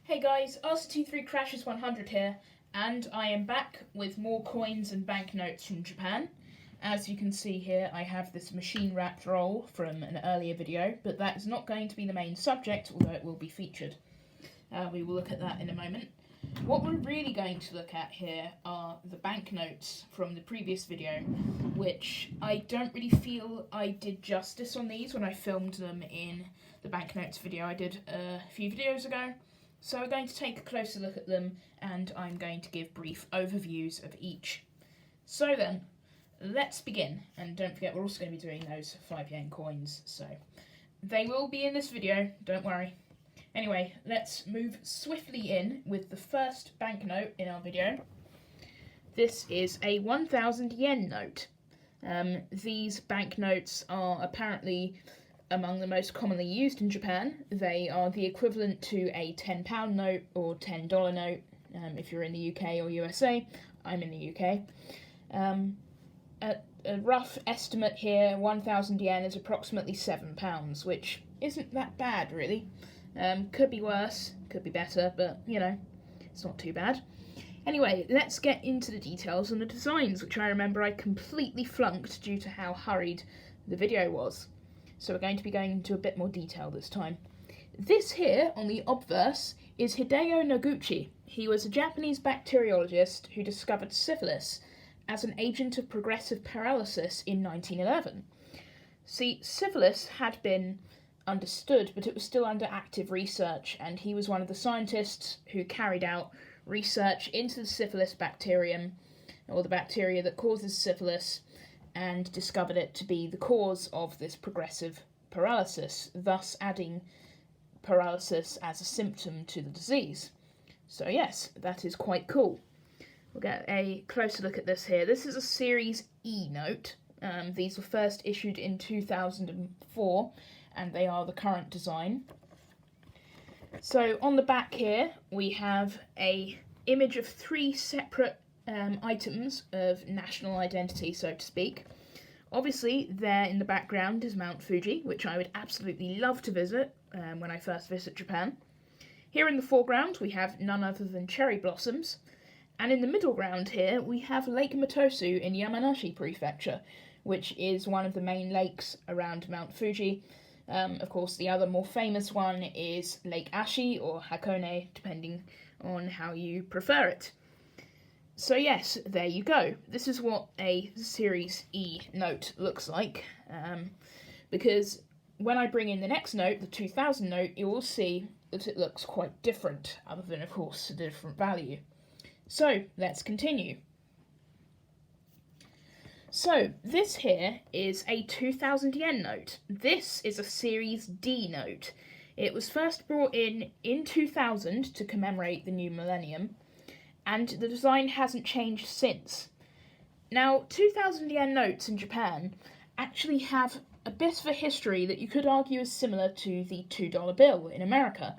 Hey guys, RC23 Crashes 100 here, and I am back with more coins and banknotes from Japan. As you can see here, I have this machine-wrapped roll from an earlier video, but that is not going to be the main subject, although it will be featured. We will look at that in a moment. What we're really going to look at here are the banknotes from the previous video, which I don't really feel I did justice on these when I filmed them in the banknotes video I did a few videos ago. So we're going to take a closer look at them, and I'm going to give brief overviews of each. So then, let's begin. And don't forget, we're also going to be doing those 5 yen coins, so they will be in this video, don't worry. Anyway, let's move swiftly in with the first banknote in our video. This is a 1,000 yen note. These banknotes are apparently among the most commonly used in Japan. They are the equivalent to a £10 note or $10 note if you're in the UK or USA. I'm in the UK. A rough estimate here, 1,000 yen is approximately £7, which isn't that bad really. Could be worse, could be better, but you know, it's not too bad. Anyway, let's get into the details and the designs, which I remember I completely flunked due to how hurried the video was. So we're going to be going into a bit more detail this time. This here, on the obverse, is Hideo Noguchi. He was a Japanese bacteriologist who discovered syphilis as an agent of progressive paralysis in 1911. See, syphilis had been understood, but it was still under active research, and he was one of the scientists who carried out research into the syphilis bacterium, or the bacteria that causes syphilis, and discovered it to be the cause of this progressive paralysis, thus adding paralysis as a symptom to the disease. So yes, that is quite cool. We'll get a closer look at this here. This is a Series E note. These were first issued in 2004, and they are the current design. So on the back here, we have an image of 3 separate items of national identity, so to speak. Obviously, there in the background is Mount Fuji, which I would absolutely love to visit when I first visit Japan. Here in the foreground, we have none other than cherry blossoms. And in the middle ground here, we have Lake Motosu in Yamanashi Prefecture, which is one of the main lakes around Mount Fuji. Of course, the other more famous one is Lake Ashi, or Hakone, depending on how you prefer it. So yes, there you go. This is what a Series E note looks like, because when I bring in the next note, the 2000 note, you will see that it looks quite different, other than, of course, a different value. So, let's continue. So, this here is a 2,000 yen note. This is a Series D note. It was first brought in 2000 to commemorate the new millennium, and the design hasn't changed since. Now, 2,000 yen notes in Japan actually have a bit of a history that you could argue is similar to the $2 bill in America.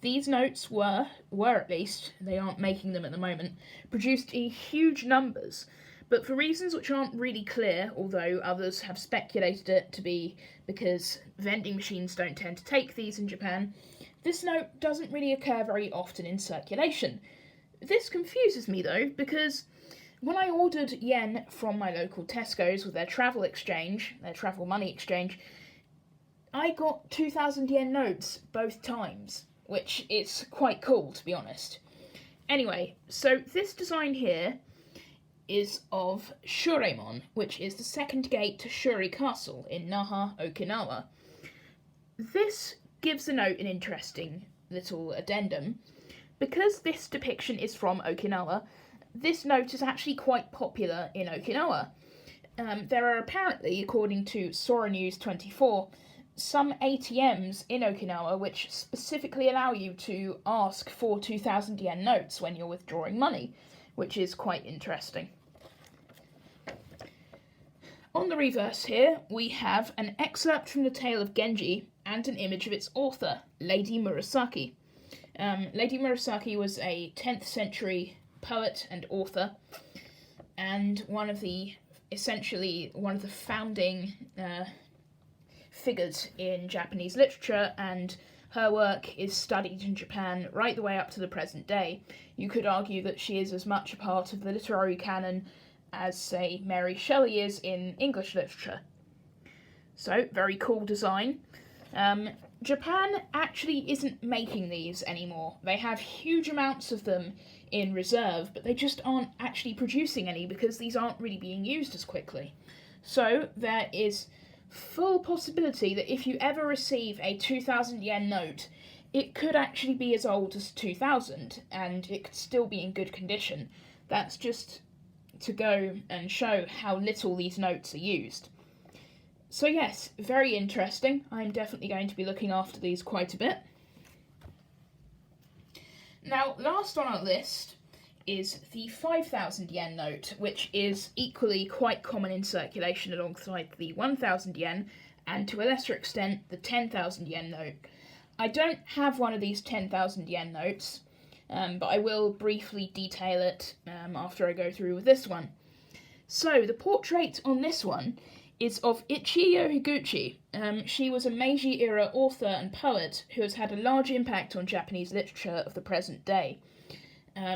These notes were at least, they aren't making them at the moment, produced in huge numbers, but for reasons which aren't really clear, although others have speculated it to be because vending machines don't tend to take these in Japan, this note doesn't really occur very often in circulation. This confuses me though, because when I ordered yen from my local Tesco's with their travel exchange, their travel money exchange, I got 2,000 yen notes both times, which is quite cool to be honest. Anyway, so this design here is of Shuremon, which is the second gate to Shuri Castle in Naha, Okinawa. This gives the note an interesting little addendum. Because this depiction is from Okinawa, this note is actually quite popular in Okinawa. There are apparently, according to Sora News 24, some ATMs in Okinawa which specifically allow you to ask for 2,000 yen notes when you're withdrawing money, which is quite interesting. On the reverse here, we have an excerpt from the Tale of Genji and an image of its author, Lady Murasaki. Lady Murasaki was a 10th century poet and author, and one of the founding figures in Japanese literature, and her work is studied in Japan right the way up to the present day. You could argue that she is as much a part of the literary canon as, say, Mary Shelley is in English literature. So, very cool design. Japan actually isn't making these anymore. They have huge amounts of them in reserve, but they just aren't actually producing any because these aren't really being used as quickly. So, there is full possibility that if you ever receive a 2,000 yen note, it could actually be as old as 2000 and it could still be in good condition. That's just to go and show how little these notes are used. So yes, very interesting. I'm definitely going to be looking after these quite a bit. Now, last on our list is the 5,000 yen note, which is equally quite common in circulation alongside the 1,000 yen, and to a lesser extent, the 10,000 yen note. I don't have one of these 10,000 yen notes, but I will briefly detail it after I go through with this one. So, the portrait on this one is of Ichiyo Higuchi. She was a Meiji-era author and poet who has had a large impact on Japanese literature of the present day.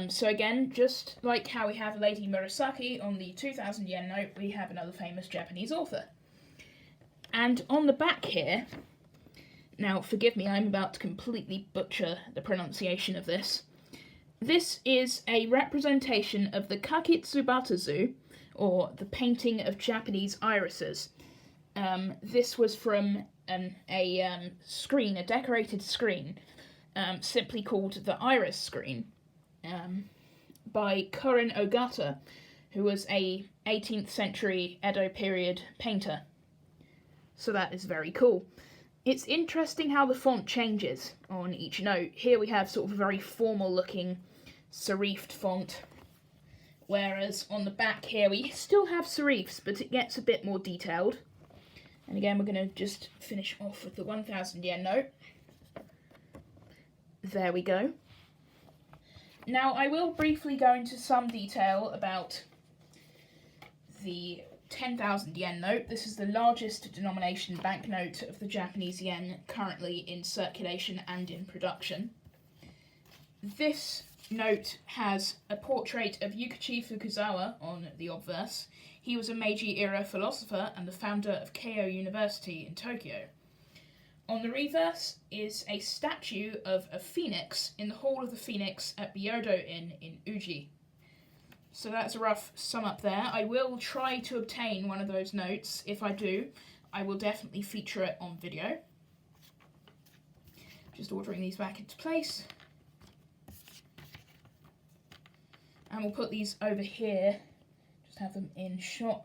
So again, just like how we have Lady Murasaki on the 2,000 yen note, we have another famous Japanese author. And on the back here, now forgive me, I'm about to completely butcher the pronunciation of this. This is a representation of the Kakitsubatazu, or the painting of Japanese irises. This was from a screen, a decorated screen, simply called the Iris Screen, by Korin Ogata, who was a 18th century Edo period painter. So that is very cool. It's interesting how the font changes on each note. Here we have sort of a very formal looking serifed font, whereas on the back here we still have serifs, but it gets a bit more detailed. And again, we're going to just finish off with the 1,000 yen note. There we go. Now, I will briefly go into some detail about the 10,000 yen note. This is the largest denomination banknote of the Japanese yen currently in circulation and in production. This note has a portrait of Yukichi Fukuzawa on the obverse. He was a Meiji-era philosopher and the founder of Keio University in Tokyo. On the reverse is a statue of a phoenix in the Hall of the Phoenix at Byodo Inn in Uji. So that's a rough sum up there. I will try to obtain one of those notes. If I do, I will definitely feature it on video. Just ordering these back into place. And we'll put these over here, just have them in shot.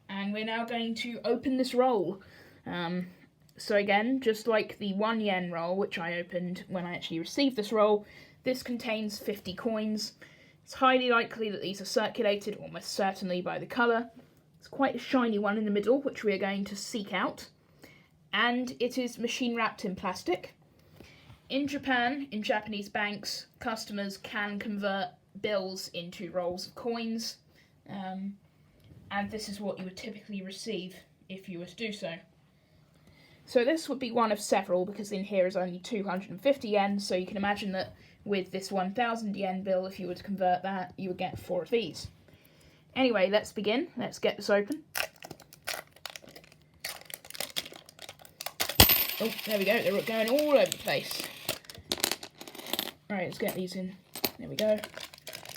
And we're now going to open this roll. So again, just like the 1 yen roll, which I opened when I actually received this roll, this contains 50 coins. It's highly likely that these are circulated, almost certainly by the colour. It's quite a shiny one in the middle, which we are going to seek out. And it is machine wrapped in plastic. In Japan, in Japanese banks, customers can convert bills into rolls of coins, and this is what you would typically receive if you were to do so. So this would be one of several, because in here is only 250 yen, so you can imagine that with this 1,000 yen bill, if you were to convert that, you would get 4 of these. Anyway, let's begin. Let's get this open. Oh, there we go. They're going all over the place. Right, let's get these in. There we go.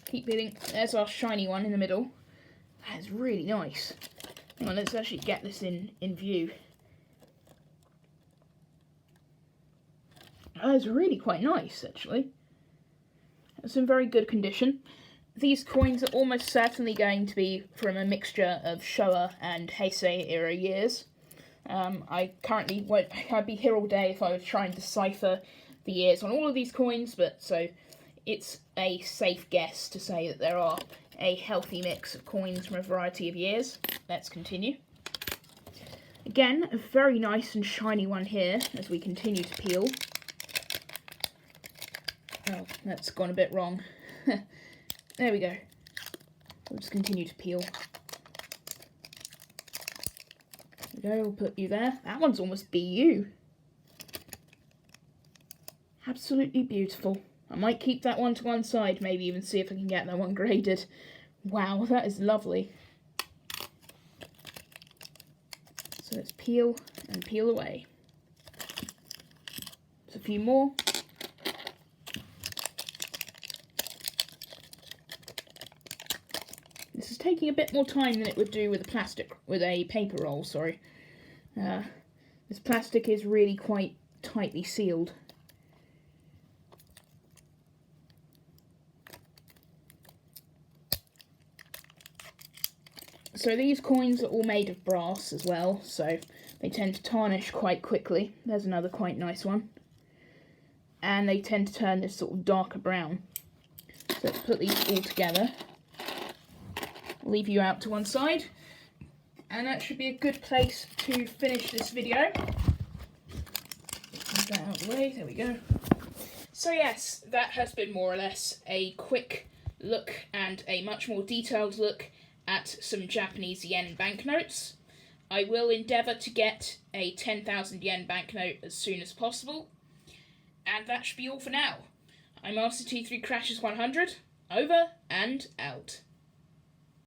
Keep peeling. There's our shiny one in the middle. That is really nice. Hang on, let's actually get this in view. That is really quite nice, actually. It's in very good condition. These coins are almost certainly going to be from a mixture of Showa and Heisei era years. I currently won't. I'd be here all day if I was trying to decipher the years on all of these coins, but so it's a safe guess to say that there are a healthy mix of coins from a variety of years. Let's continue. Again, a very nice and shiny one here as we continue to peel. Oh, that's gone a bit wrong. There we go. We'll just continue to peel. There we go, we'll put you there. That one's almost BU. Absolutely beautiful. I might keep that one to one side, maybe even see if I can get that one graded. Wow, that is lovely. So let's peel and peel away. There's a few more. This is taking a bit more time than it would do with a paper roll, sorry. This plastic is really quite tightly sealed. So these coins are all made of brass as well, so they tend to tarnish quite quickly. There's another quite nice one. And they tend to turn this sort of darker brown. So let's put these all together. I'll leave you out to one side. And that should be a good place to finish this video. Move that out of the way, there we go. So yes, that has been more or less a quick look and a much more detailed look at some Japanese yen banknotes. I will endeavour to get a 10,000 yen banknote as soon as possible. And that should be all for now. I'm Master T3 Crashes 100, over and out.